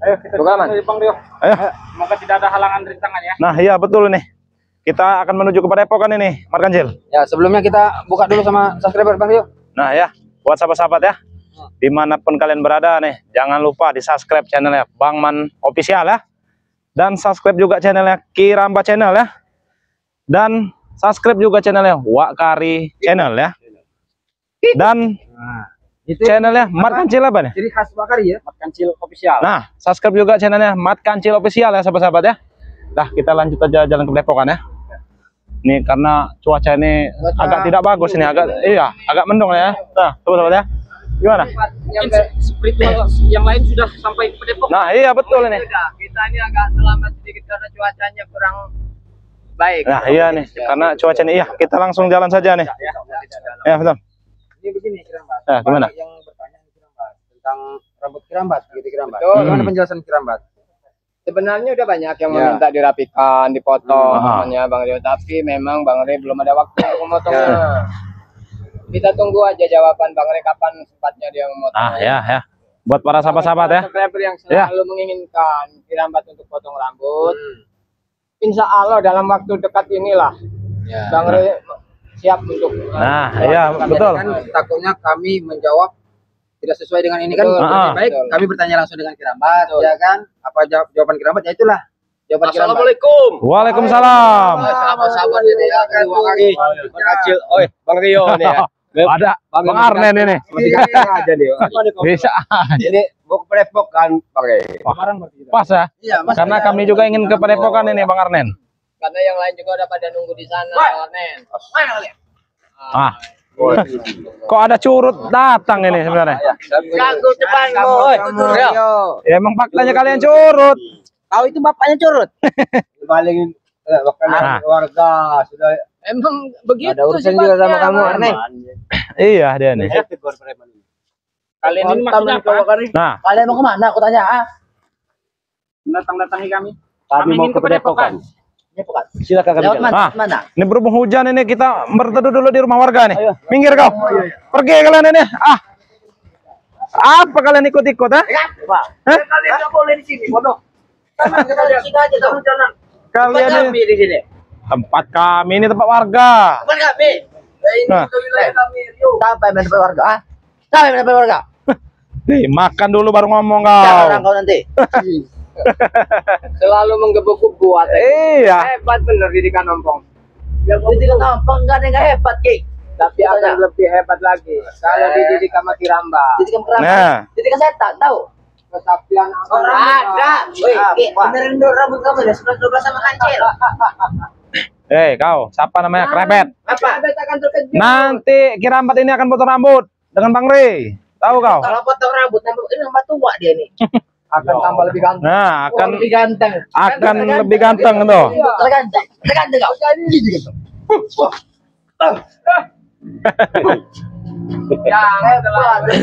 Ayo kita dari Bang Rio. Ayo. Semoga tidak ada halangan rintangan ya. Nah, iya betul nih. Kita akan menuju ke Padepokan ini, Mas Kancil. Ya, sebelumnya kita buka dulu sama subscriber Bang Rio. Nah ya, buat sahabat-sahabat ya, dimanapun kalian berada nih, jangan lupa di subscribe channelnya Bang Man Official ya, dan subscribe juga channelnya Kiramba Channel ya, dan subscribe juga channelnya Wakari Channel ya, dan channelnya Mat Kancil apa nih? Jadi khas Wakari ya, Mat Kancil Official. Nah, subscribe juga channelnya Mat Kancil Official ya sahabat-sahabat ya. Nah, kita lanjut aja jalan ke Padepokan ya. Ini karena cuaca ini agak tidak bagus ini, agak mendung ya. Nah, sahabat-sahabat ya. Gimana? Yang spiritual yang lain sudah sampai ke Padepokan. Nah, iya betul ini. Kita ini agak terlambat sedikit karena cuacanya kurang baik. Nah, iya nih, karena cuaca ini kita langsung jalan saja nih. Ya, betul. Ini begini Kirambat. Nah, gimana? Yang bertanya Kirambat tentang rambut Kirambat, gitu Kirambat. Betul. Gimana penjelasan Kirambat? Sebenarnya udah banyak yang meminta dirapikan, dipotong namanya Bang Rio, tapi memang Bang Rio belum ada waktu untuk memotongnya. Kita tunggu aja jawaban Bang Rio kapan sempatnya dia memotong. Ah, ya. Buat para sahabat-sahabat ya. Subscriber yang selalu menginginkan Kirambat untuk potong rambut. Insya Allah dalam waktu dekat inilah Bang Rio siap untuk. Nah, iya betul. Kan takutnya kami menjawab tidak sesuai dengan ini kan. Baik, kami bertanya langsung dengan Kirambat, ya kan? Apa jawaban Kirambat? Ya itulah jawaban Kirambat. Assalamualaikum. Waalaikumsalam. Sahabat-sahabat ini ya kan Wakari kecil. Oi, Bang Rio nih ya. Ada Bang Arnen ini. Aja nih. Bisa. Ini mau ke Padepokan Bang Rio. Pas ya? Iya, Mas. Karena kami juga ingin ke Padepokan ini, Bang Arnen. Karena yang lain juga udah pada nunggu di sana, Bang Arnen. Mana kalian? Ah. Kok ada curut datang ini sebenarnya? Jago depan Rio. Ya emang faktanya kalian curut. Kau itu bapaknya curut. Balingin warga sudah Emang begitu ada urusan juga sama kamu, Arnen. Iya, dia nih. Kalian ini maksudnya apa? Nah, Kalian mau kemana? Aku tanya. Datang-datangi kami. Kami mau ingin ke Padepokan. Silakan lewat mana? Ini berhubung hujan ini kita berteduh dulu di rumah warga nih. Minggir kau. Pergi kalian ini. Apa kalian ikut-ikut Hah? Kalian nggak boleh di sini, bodoh. Kalian ini di sini. tempat kami, ini tempat warga. Bukan kami. Nah, Wilayah kami, Sampai mendapat warga, Sampai mendapat warga. nih, makan dulu baru ngomong Jangan kau. kau nanti. Selalu menggebuk kuat. Iya. Hebat bener didikan ompong. Ya didikan ompong nggak ada yang nggak hebat, Ki. Tapi akan lebih hebat lagi kalau dididik sama Kiramba. Didikan keramba. Nah, Didikan setan, tahu? Kesapian Ada. Wih, benerin dulu rambut kamu deh, 11-12 sama Kancil. kau, siapa namanya? Krebet. Apa? akan terkejut. Nanti Kirambat ini akan potong rambut dengan Bang Rey. Tahu kau? Kalau potong rambut, ini nambah tua dia nih. Akan tambah lebih ganteng. Nah, akan Lebih ganteng. lebih ganteng tuh. Tergantung kau. Hebat,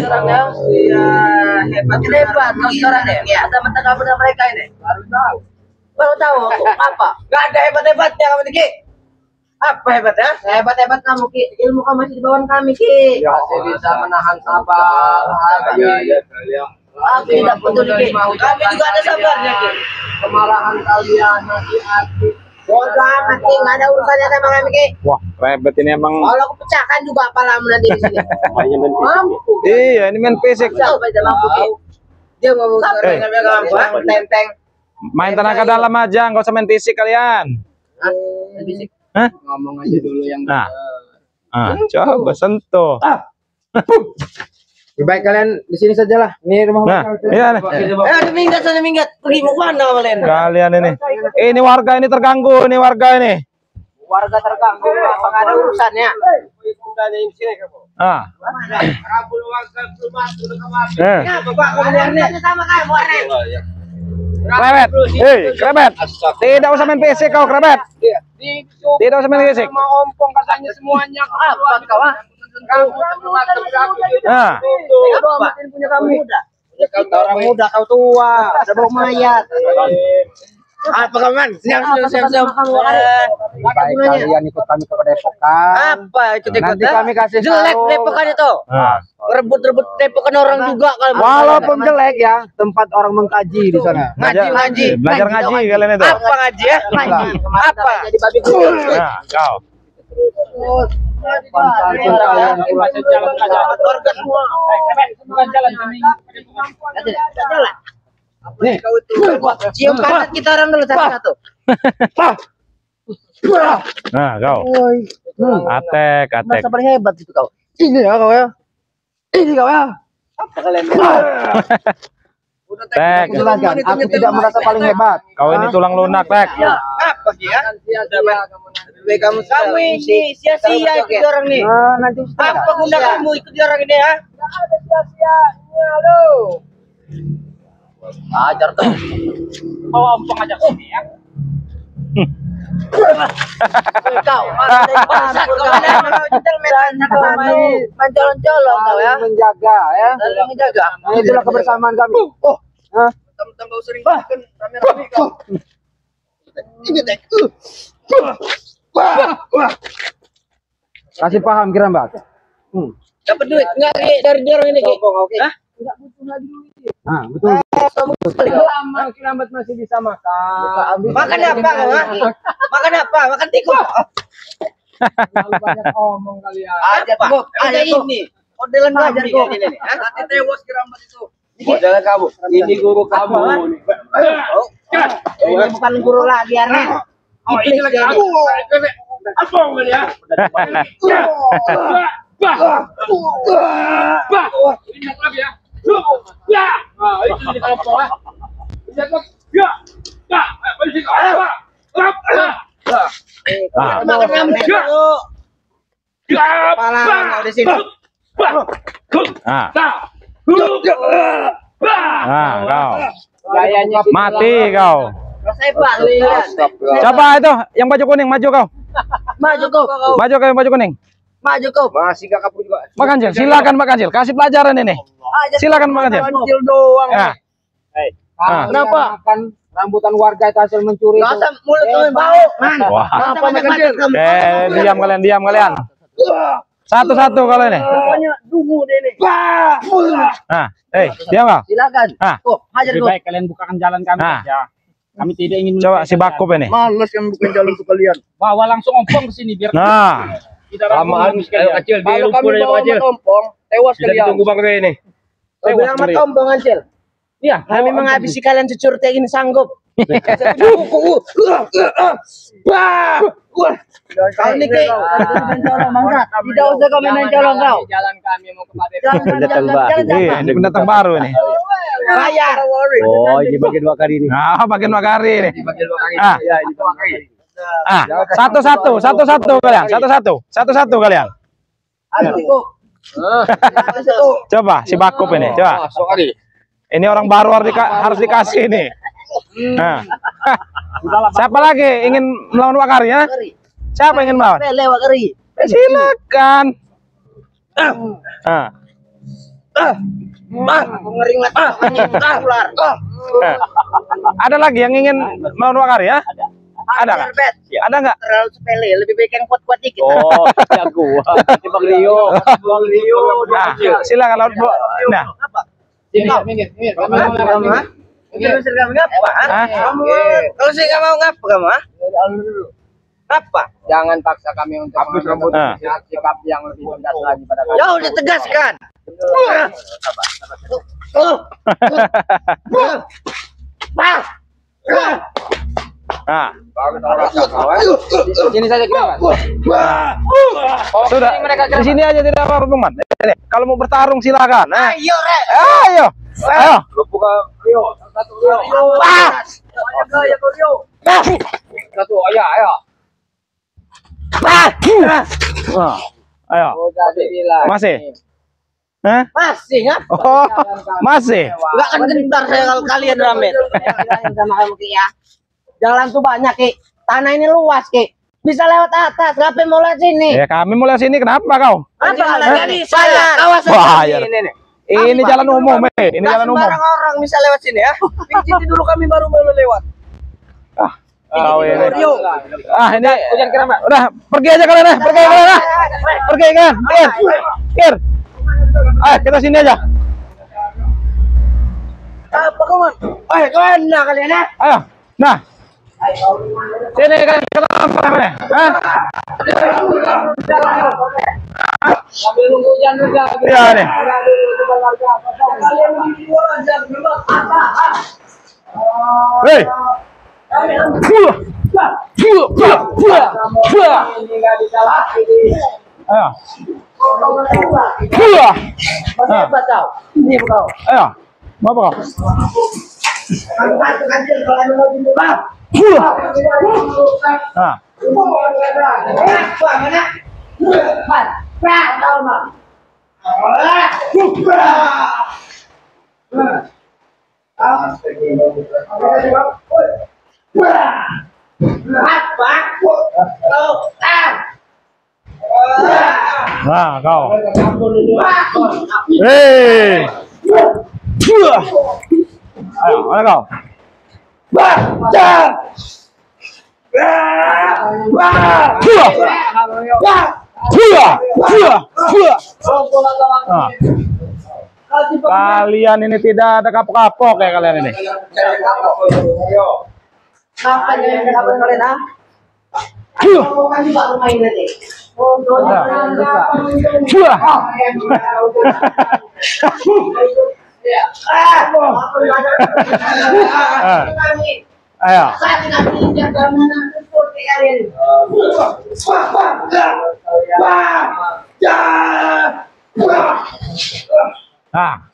orangnya. Iya, hebat. Kau orang deh. Mata-mata kamu dan mereka ini. Baru tahu apa? Gak ada hebat-hebatnya kamu Ki. Apa hebatnya? Hebat-hebat kamu Ki. Ilmu kamu masih di bawah kami Ki. Masih bisa menahan sabar. Aku tidak peduli Ki. Kami juga ada sabarnya Ki. Kemarahan kalian hati-hati. Bodoh amat Ki, nggak ada urusannya sama kami Ki. Wah, Krebet ini emang. Kalau aku pecahkan juga kepalamu nanti di sini. Mampu. Iya, ini main fisik. Tahu baca mampu Ki. Dia ngomong lampu, tenteng. Main tenaga dalam aja, nggak usah main fisik kalian. Hah? Ngomong aja dulu yang Nah, coba sentuh. Lebih baik kalian di sini sajalah. Ini rumah Nah, iya nih. minggat sana minggat. Pergi mau kemana kalian? Kalian ini warga ini terganggu, ini warga ini. Warga terganggu, apa nggak ada urusannya? Ah. Bapak kemudiannya sama kamu Arnen. Krebet, Krebet. Tidak usah main fisik kau, Krebet. Tidak usah main fisik. sama ompong katanya semuanya. Apa kau? Kamu termasuk berarti. Nah, Apa? Punya kamu muda. Orang muda kau tua, ada bau mayat. Apa kawan? Siap. Baik kalian ikut kami ke Padepokan. Apa ikut-ikut? Nanti kami kasih jelek sarung. Depokan itu. Rebut-rebut Depokan orang juga kalau Walaupun jelek ya, tempat orang mengkaji di sana. ngaji. Belajar ngaji kalian itu. Apa ngaji ya? Ngaji. Apa? Jadi babi kurus. Nah, kau. Organ semua. Jalan. Nih, Cium pantat kita orang dulu satu-satu. Nah, kau. Atek. Masa paling hebat itu kau. ini ya kau ya. Ini kau ya. Apa kalian? Tek. Silakan. Aku tidak merasa paling hebat. Kau ini tulang lunak, Tek. Apa dia? Kamu ini sia-sia ikut orang nih. Nanti Apa guna kamu ikut orang ini ya? Ada sia-sianya lo. Ajar tuh. Bawa ompong aja sini ya. Kau mencolong kau ya. menjaga ya. Saling menjaga. Itulah kebersamaan kami. Tambah sering rame-rame kau. Ini tek. Kasih paham kira Mbak. Dapat duit enggak dari orang ini Ki? Hah? Nah, betul. Lambat masih bisa makan. Makan apa kau? Makan apa? Makan tikus. Terlalu banyak omong kalian. Ajar kok. Ada ini. Modelan ajar kok ini nih. Nanti tewas kerambat itu. Modelan kamu. Ini guru kamu. Ini bukan guru lagi Arne. Oh, ini lagi aku. Apa mau ya? Bah. Ini lagi ya. Ya. Ah, itu di kelompok ah. Bisa kok. Ya. Ya, polisi kau. Makan nyampe dulu. Kepala kau di sini. Nah, kau. Gayanya Mati kau. Rasa hebat lihat. Coba itu yang baju kuning, maju kau. Maju kau. Maju kau yang baju kuning. Maju kau. masih gak kapur juga. Mak Kancil, silakan Mak Kancil, kasih pelajaran ini. Silakan Mak Kancil. Kecil doang. Ya. Kenapa? Kan rambutan warga itu hasil mencuri itu. Masa mulut kau bau. Wah. Apa macam-macam kamu? Diam kalian. Satu-satu kalau ini. Pokoknya dungu deh nih. Nah, diam kau. Silakan. Kok hajar Lebih kau. baik kalian bukakan jalan kami Nah. saja. Kami tidak ingin Coba si Bakub ini. Males yang bukan jalan untuk kalian. bawa langsung ompong ke sini biar Nah, tidak ragu sekalian. Kalau kami bawa ompong, tewas kalian. Bang Rey ini. Bilang sama ompong Ancil. Iya, Kami menghabisi kalian security ini sanggup. Kau ini Ki, tidak usah kami main colong kau. Jalan kami mau ke Padepokan. Jangan. ini pendatang baru ini. Bayar. Oh, ini bagi dua kali ini. Nah, bagian Makari ini. Bagi dua kali. Ah. Ya, ini dua kali. Satu-satu kalian. Satu-satu kalian. Coba si Bakub ini, coba. Masuk kali. Ini orang baru harus dikasih nih. Nah. Siapa lagi ingin melawan Wakari ya? Siapa ingin melawan? Lewat keri. Silakan. Ngeringat ular. Ada lagi yang ingin melawan Wakari ya? Ada nggak? Ada nggak? Terlalu sepele, lebih baik yang kuat-kuat dikit. Oh, jago. Bang Rio. Bang Rio. Nah, silakan lawan. Nah, Minggir. Terus kamu ngapa? Hah? Kalau saya nggak mau ngapa kamu? Apa? Jangan paksa kami untuk mengambil sikap yang lebih tegas lagi pada kami. Ya udah tegaskan. nah. Sini saja kita, Mas. Sudah. Di sini aja tidak apa-apa, teman. Kalau mau bertarung silakan. Ayo, Re. Ayo. Lu buka Rio. Satu Rio. Satu, ayo. Ayo. Udah dibilang. Masih? Hah? Masih ngapa? Oh, masih. Enggak akan gentar saya kalau kalian rame. Sama kamu Ki ya. Jalan tuh banyak Ki. Tanah ini luas Ki. Bisa lewat atas, ngapain mau lewat sini? Ya kami mulai sini kenapa kau? Apa jadi saya? Kawasan Bayar. ini nih. Ini jalan umum, Ini jalan umum. Sembarang orang bisa lewat sini ya. Pinciti dulu kami baru lewat. Kau ini. Rio. Ini udah pergi aja kalian ya, pergi kalian ya. Pergi kan, Kir. Ayo kita sini aja. Apa kawan? Ayo kawan, nah kalian ya. Ayo, nah. Sini kan mana? Sambil nunggu hujan juga. Iya nih. Hei. Ayo. Mau apa kau? Nah, kau. Hei. Ayo, mana kau? Kalian ini tidak ada kapok-kapok ya kalian ini. Ayo. Nah,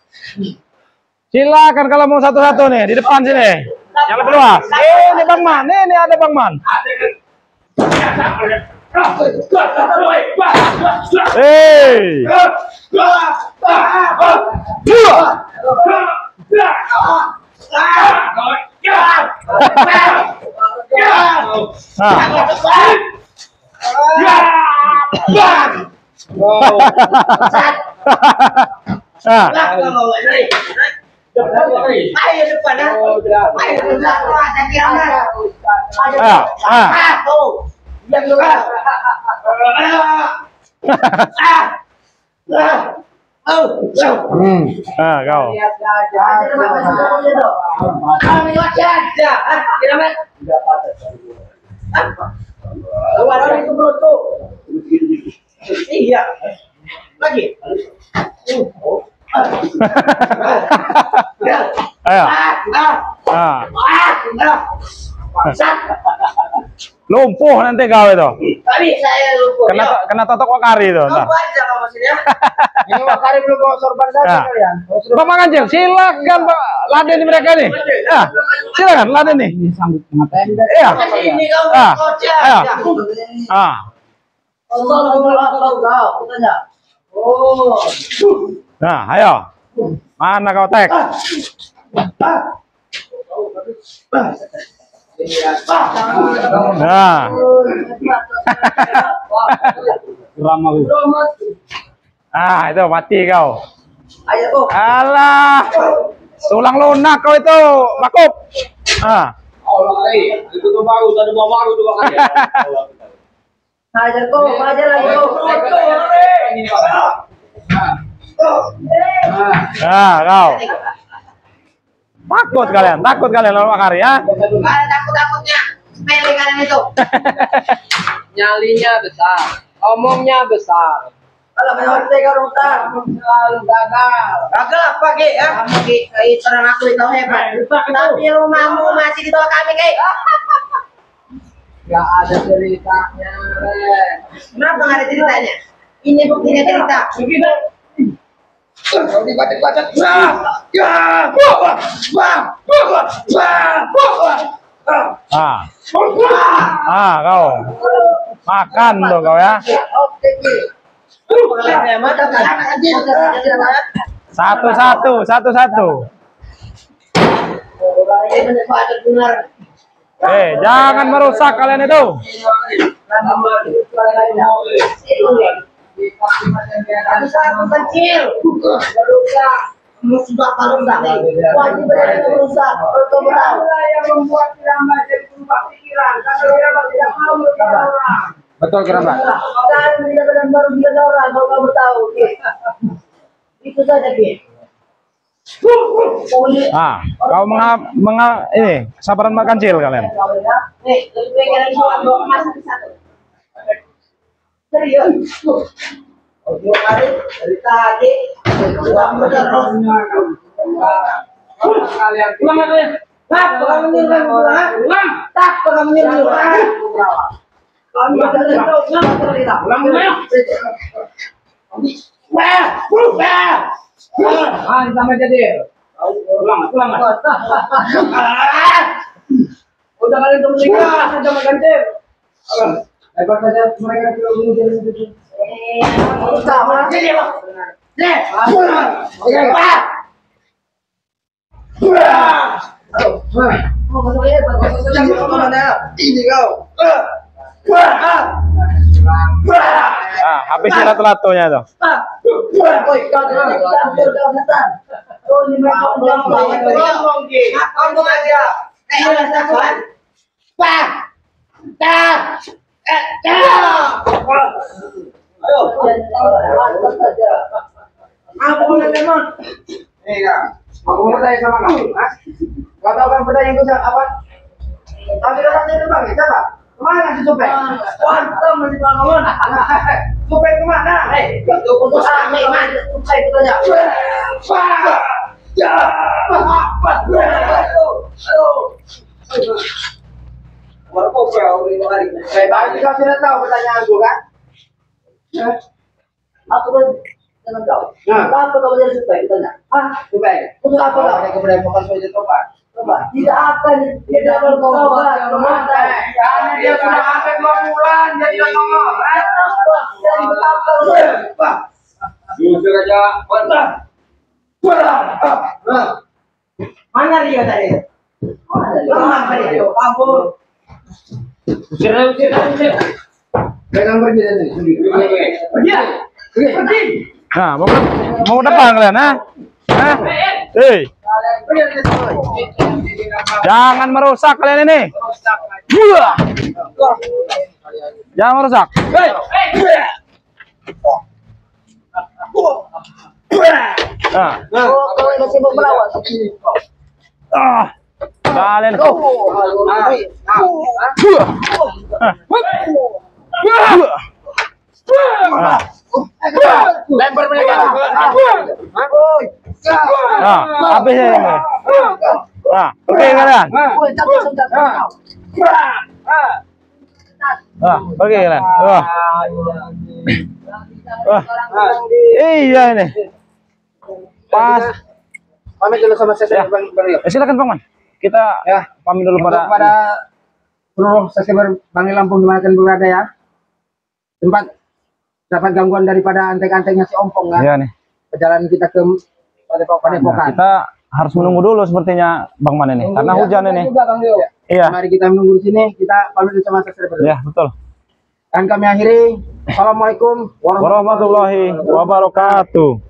silakan kalau mau satu-satu nih di depan sini. Yang lebih luas. Ini Bang Man, ini ada Bang Man. Hei. Kau. Iya. Lagi. Ayo. Lumpuh nanti kau itu. Tadi saya lupa. Kena totok wakari itu. Kamu aja kamu sini ya. Ini wakari belum bawa sorban saja kalian. Bang Mangajil, silakan Pak laden mereka nih. Ya, silakan laden nih. Sambut ngapain? Iya. Ini kamu Ah. kocak. Ayo. Ah. Oh. Nah, ayo. Mana kau tek? Nah. Ah, itu mati kau. Ayo kok. Alah. Tulang lunak kau itu, Makub. Ah. Itu tuh baru, tadi baru dua kali. Ajar kok, ajar lagi kok. Nah, kau. Takut kalian lawan Makari ya? Ada takut-takutnya. Sepele kalian itu. Nyalinya besar, omongnya besar. Kalau menurut saya orang utang Selalu gagal. gagal apa Ki? Ya? Kamu Ki, orang aku itu hebat. Tapi rumahmu masih di bawah kami Ki. Gak ada ceritanya, Re. Kenapa nggak ada ceritanya? Ini buktinya cerita. Begitu. Kalau dibaca-baca, Kau makan tuh kau ya. Satu-satu. Jangan merusak kalian itu. Aku kecil. Merusak. Musibah merusak. Wajib berani merusak. Kalau kamu tahu. Yang membuat kita menjadi Betul kerabat. Kan benar-benar baru 3 orang kalau kamu tahu. Itu saja, Ki. Ah, kau ini sabaran makan cil kalian. Nih, lebih pengen bawa emas satu. Serius. Oke, kali dari tadi. Kalian Pulang kalian. Tak, kamu nyuruh pulang. Pulang. Tak, kamu nyuruh pulang. Kamu Pulang ayo. sama jadi. Pulang. Udah kalian tuh menikah, sudah makan cil. Lepas saja mereka tidak mengujar itu. Sama sini, Bang. Nih. Mau masuk aja, Bang. Mana? Ini kau. Ah, habis lato-latonya tuh. Woi, kau setan. Oh, ini mereka ngomong. Ngomong aja. Sabar. Ayo. Apa teman? Aku mau tanya sama kamu, Mas. Kau tahu kan pertanyaan itu apa? Tapi datang dari bang, siapa? Kemana si Supek? Mantap, masih bangun. Supek kemana? Itu putus ame, man. Supaya kita aja. Tadi kau sudah tahu pertanyaanku kan? Aku kan dengan kau. Apa kau jadi supaya kita aja? Supek. Untuk apa kau? Ada kemudian bukan saja tobat. Coba, tidak akan kau Karena dia sudah hampir 2 bulan, dia tidak ngomong. jadi betapa Jujur aja. Mana dia tadi? lemah tadi. Ampun. Usir. Pegang pergi dari sini. Pergi. Nah, mau depan kalian, ah? Hah? Hei, jangan merusak kalian ini. Wah. Jangan merusak. Nah, Kau yang sibuk melawan. kalian. Lempar mereka. Nah, habis ini. Nah, oke kalian. Woi, capek sudah kau. Nah, oke kalian. Wah, iya ini. Pas. Pamit dulu sama saya, Bang Rio. Silakan Bang Man. Kita Ya, pamit dulu pada seluruh subscriber Bang Lampung dimanapun berada ya. Tempat dapat gangguan daripada antek-anteknya si Ompong ya. Iya nih. Perjalanan kita ke Padepokan. Nah, kita harus menunggu dulu sepertinya Bang Man ini karena hujan ini. Juga, Bang Rio. Iya. Mari kita menunggu di sini. Kita pamit sama subscriber. Iya, betul. Dan kami akhiri. Assalamualaikum Warahmatullahi wabarakatuh.